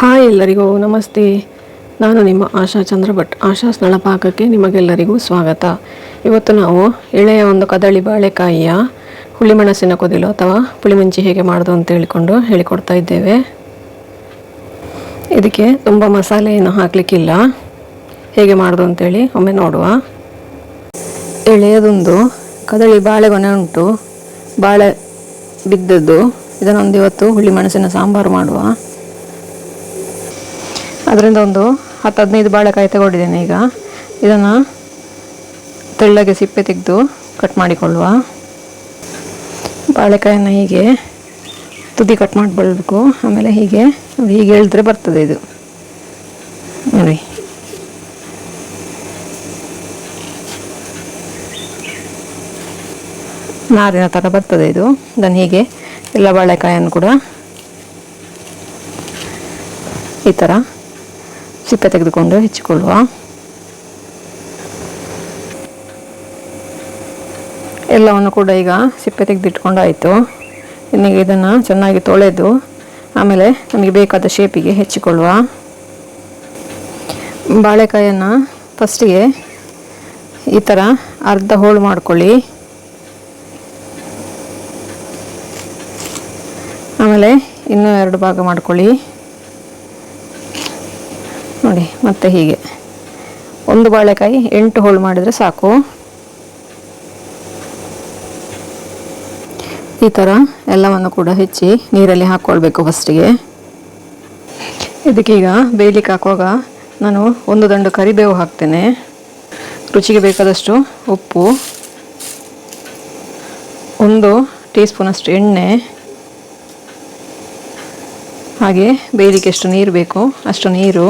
Hi ಎಲ್ಲರಿಗೂ ನಮಸ್ತೆ. ನಾನು ನಿಮ್ಮ ಆಶಾ ಚಂದ್ರಭಟ್. ಆಶಾ ಸ್ನಳ ಪಾಕಕ್ಕೆ ನಿಮಗೆಲ್ಲರಿಗೂ ಸ್ವಾಗತ. ಇವತ್ತು ನಾವು ಎಳೆಯ ಒಂದು ಕದಳಿ ಬಾಳೆಕಾಯಿಯ ಹುಳಿಮೆಣಸಿನ ಕೊದಿಲು ಅಥವಾ ಪುಳಿಮುಂಚಿ ಹೇಗೆ ಮಾಡೋದು ಅಂತ ಹೇಳಿಕೊಡ್ತಾ ಇದ್ದೇವೆ. ಇದಕ್ಕೆ ತುಂಬ ಮಸಾಲೆ ಏನು ಹಾಕಲಿಕ್ಕಿಲ್ಲ. ಹೇಗೆ ಮಾಡೋದು ಅಂತೇಳಿ ಒಮ್ಮೆ ನೋಡುವ. ಎಳೆಯದೊಂದು ಕದಳಿ ಬಾಳೆಗೊನೆ ಉಂಟು, ಬಾಳೆ ಬಿದ್ದದ್ದು. ಇದನ್ನೊಂದು ಇವತ್ತು ಹುಳಿಮೆಣಸಿನ ಸಾಂಬಾರು ಮಾಡುವ. ಅದರಿಂದ ಒಂದು 10-15 ಬಾಳೆಕಾಯಿ ತಗೊಂಡಿದ್ದೇನೆ. ಈಗ ಇದನ್ನು ತೆಳ್ಳಗೆ ಸಿಪ್ಪೆ ತೆಗೆದು ಕಟ್ ಮಾಡಿಕೊಳ್ಳುವ. ಬಾಳೆಕಾಯನ್ನು ಹೀಗೆ ತುದಿ ಕಟ್ ಮಾಡಿಕೊಳ್ಬೇಕು. ಆಮೇಲೆ ಹೀಗೆ ಹೇಳಿದ್ರೆ ಬರ್ತದೆ ಇದು ನೋಡಿ. ನಾರಿನ ಥರ ಬರ್ತದೆ ಇದು. ಇದನ್ನು ಹೀಗೆ ಎಲ್ಲ ಬಾಳೆಕಾಯನ್ನು ಕೂಡ ಈ ಥರ ಸಿಪ್ಪೆ ತೆಗೆದುಕೊಂಡು ಹೆಚ್ಚಿಕೊಳ್ಳುವ. ಎಲ್ಲವನ್ನು ಕೂಡ ಈಗ ಸಿಪ್ಪೆ ತೆಗೆದಿಟ್ಕೊಂಡು ಆಯಿತು. ಇನ್ನು ಇದನ್ನು ಚೆನ್ನಾಗಿ ತೊಳೆದು ಆಮೇಲೆ ನಮಗೆ ಬೇಕಾದ ಶೇಪಿಗೆ ಹೆಚ್ಚಿಕೊಳ್ಳುವ. ಬಾಳೆಕಾಯನ್ನು ಫಸ್ಟಿಗೆ ಈ ಥರ ಅರ್ಧ ಹೋಳು ಮಾಡ್ಕೊಳ್ಳಿ. ಆಮೇಲೆ ಇನ್ನೂ 2 ಭಾಗ ಮಾಡ್ಕೊಳ್ಳಿ ನೋಡಿ. ಮತ್ತೆ ಹೀಗೆ ಒಂದು ಬಾಳೆಕಾಯಿ 8 ಹೋಳು ಮಾಡಿದರೆ ಸಾಕು. ಈ ಥರ ಎಲ್ಲವನ್ನು ಕೂಡ ಹೆಚ್ಚಿ ನೀರಲ್ಲಿ ಹಾಕ್ಕೊಳ್ಬೇಕು ಫಸ್ಟಿಗೆ. ಇದಕ್ಕೀಗ ಬೇಯಲಿಕ್ಕೆ ಹಾಕುವಾಗ ನಾನು 1 ದಂಡು ಕರಿಬೇವು ಹಾಕ್ತೇನೆ. ರುಚಿಗೆ ಬೇಕಾದಷ್ಟು ಉಪ್ಪು, 1 ಟೀ ಸ್ಪೂನಷ್ಟು ಎಣ್ಣೆ, ಹಾಗೆ ಬೇಯಲಿಕ್ಕೆ ಎಷ್ಟು ನೀರು ಬೇಕು ಅಷ್ಟು ನೀರು,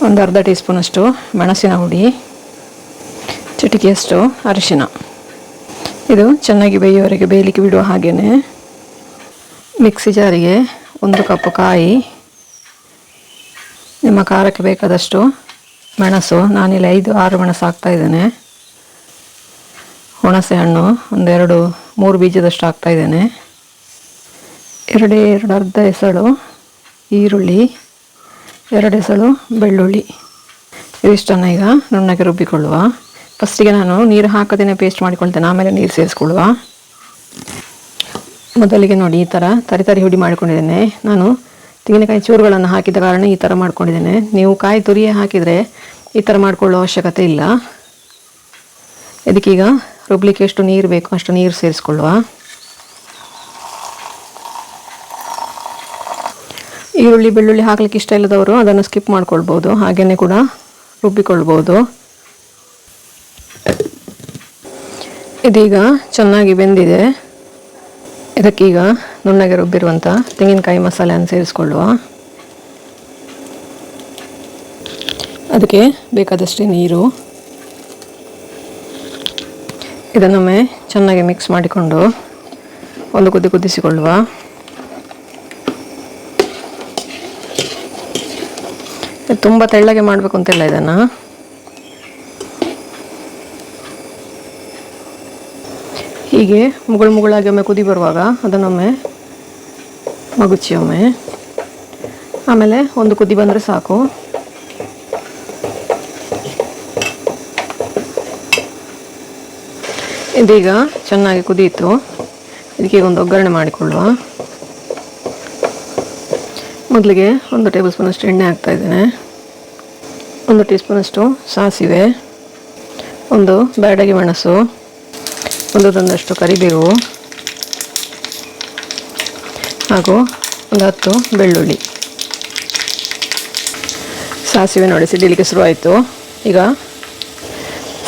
1 ಅರ್ಧ ಟೀ ಸ್ಪೂನಷ್ಟು ಮೆಣಸಿನ ಹುಡಿ, ಚಿಟಿಕೆಯಷ್ಟು ಅರಿಶಿನ. ಇದು ಚೆನ್ನಾಗಿ ಬೇಯುವವರೆಗೆ ಬೇಯಲಿಕ್ಕೆ ಬಿಡುವ. ಹಾಗೆಯೇ ಮಿಕ್ಸಿ ಜಾರಿಗೆ 1 ಕಪ್ ಕಾಯಿ, ನಿಮ್ಮ ಖಾರಕ್ಕೆ ಬೇಕಾದಷ್ಟು ಮೆಣಸು, ನಾನಿಲ್ಲಿ 5-6 ಮೆಣಸು ಹಾಕ್ತಾಯಿದ್ದೇನೆ. ಹುಣಸೆ ಹಣ್ಣು 1-2-3 ಬೀಜದಷ್ಟು ಹಾಕ್ತಾಯಿದ್ದೇನೆ. 2 ಅರ್ಧ ಎಸಳು ಈರುಳ್ಳಿ, 2 ಎಸಳು ಬೆಳ್ಳುಳ್ಳಿ. ಇದಿಷ್ಟನ್ನು ಈಗ ನುಣ್ಣಗೆ ರುಬ್ಬಿಕೊಳ್ಳುವ. ಫಸ್ಟಿಗೆ ನಾನು ನೀರು ಹಾಕದೇನೆ ಪೇಸ್ಟ್ ಮಾಡಿಕೊಳ್ತೇನೆ, ಆಮೇಲೆ ನೀರು ಸೇರಿಸ್ಕೊಳ್ಳುವ. ಮೊದಲಿಗೆ ನೋಡಿ ಈ ಥರ ತರಿ ಹುಡಿ ಮಾಡಿಕೊಂಡಿದ್ದೇನೆ. ನಾನು ತೆಂಗಿನಕಾಯಿ ಚೂರುಗಳನ್ನು ಹಾಕಿದ ಕಾರಣ ಈ ಥರ ಮಾಡ್ಕೊಂಡಿದ್ದೇನೆ. ನೀವು ಕಾಯಿ ತುರಿಯೇ ಹಾಕಿದರೆ ಈ ಥರ ಮಾಡಿಕೊಳ್ಳೋ ಅವಶ್ಯಕತೆ ಇಲ್ಲ. ಇದಕ್ಕೀಗ ರುಬ್ಲಿಕ್ಕೆ ಎಷ್ಟು ನೀರು ಬೇಕು ಅಷ್ಟು ನೀರು ಸೇರಿಸ್ಕೊಳ್ಳುವ. ಈರುಳ್ಳಿ ಬೆಳ್ಳುಳ್ಳಿ ಹಾಕ್ಲಿಕ್ಕೆ ಇಷ್ಟ ಇಲ್ಲದವರು ಅದನ್ನು ಸ್ಕಿಪ್ ಮಾಡ್ಕೊಳ್ಬೋದು, ಹಾಗೆಯೇ ಕೂಡ ರುಬ್ಬಿಕೊಳ್ಬೋದು. ಇದೀಗ ಚೆನ್ನಾಗಿ ಬೆಂದಿದೆ. ಇದಕ್ಕೀಗ ನುಣ್ಣಗೆ ರುಬ್ಬಿರುವಂಥ ತೆಂಗಿನಕಾಯಿ ಮಸಾಲೆಯನ್ನು ಸೇರಿಸ್ಕೊಳ್ಳುವ. ಅದಕ್ಕೆ ಬೇಕಾದಷ್ಟೇ ನೀರು. ಇದನ್ನೊಮ್ಮೆ ಚೆನ್ನಾಗಿ ಮಿಕ್ಸ್ ಮಾಡಿಕೊಂಡು 1 ಕುದಿ ಕುದಿಸಿಕೊಳ್ಳುವ. ತುಂಬ ತೆಳ್ಳಗೆ ಮಾಡಬೇಕು ಅಂತಿಲ್ಲ. ಇದನ್ನು ಹೀಗೆ ಮುಗುಳಾಗಿ ಒಮ್ಮೆ ಕುದಿ ಬರುವಾಗ ಅದನ್ನೊಮ್ಮೆ ಮಗುಚಿ ಒಮ್ಮೆ, ಆಮೇಲೆ 1 ಕುದಿ ಬಂದರೆ ಸಾಕು. ಇದೀಗ ಚೆನ್ನಾಗಿ ಕುದೀತು. ಇದಕ್ಕೆ ಒಂದು ಒಗ್ಗರಣೆ ಮಾಡಿಕೊಳ್ಳುವ. ಮೊದಲಿಗೆ 1 ಟೇಬಲ್ ಸ್ಪೂನಷ್ಟು ಎಣ್ಣೆ ಹಾಕ್ತಾಯಿದ್ದೇನೆ, 1 ಟೀ ಸ್ಪೂನಷ್ಟು ಸಾಸಿವೆ, 1 ಬ್ಯಾಡಗಿ ಮೆಣಸು, 1 ದಂಡಷ್ಟು ಕರಿಬೇವು, ಹಾಗೂ 10 ಬೆಳ್ಳುಳ್ಳಿ. ಸಾಸಿವೆ ನೋಡಿ ಸಿಡಿಲಿಕ್ಕೆ ಶುರುವಾಯಿತು. ಈಗ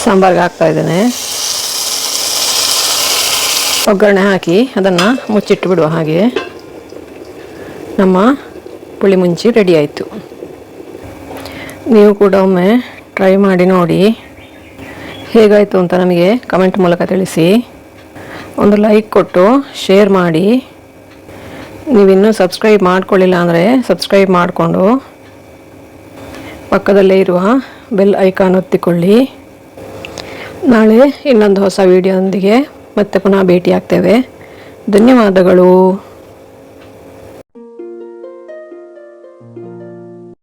ಸಾಂಬಾರಿಗೆ ಹಾಕ್ತಾಯಿದ್ದೇನೆ. ಒಗ್ಗರಣೆ ಹಾಕಿ ಅದನ್ನು ಮುಚ್ಚಿಟ್ಟು ಬಿಡುವ. ಹಾಗೆ ನಮ್ಮ ಪುಳಿಮುಂಚಿ ರೆಡಿ ಆಯಿತು. ನೀವು ಕೂಡ ಒಮ್ಮೆ ಟ್ರೈ ಮಾಡಿ ನೋಡಿ, ಹೇಗಾಯಿತು ಅಂತ ನಮಗೆ ಕಮೆಂಟ್ ಮೂಲಕ ತಿಳಿಸಿ. ಒಂದು ಲೈಕ್ ಕೊಟ್ಟು ಶೇರ್ ಮಾಡಿ. ನೀವಿನ್ನೂ ಸಬ್ಸ್ಕ್ರೈಬ್ ಮಾಡ್ಕೊಳ್ಳಿಲ್ಲ ಅಂದರೆ ಸಬ್ಸ್ಕ್ರೈಬ್ ಮಾಡಿಕೊಂಡು ಪಕ್ಕದಲ್ಲೇ ಇರುವ ಬೆಲ್ ಐಕಾನ್ ಒತ್ತಿಕೊಳ್ಳಿ. ನಾಳೆ ಇನ್ನೊಂದು ಹೊಸ ವಿಡಿಯೋದೊಂದಿಗೆ ಮತ್ತೆ ಪುನಃ ಭೇಟಿಯಾಗ್ತೇವೆ. ಧನ್ಯವಾದಗಳು.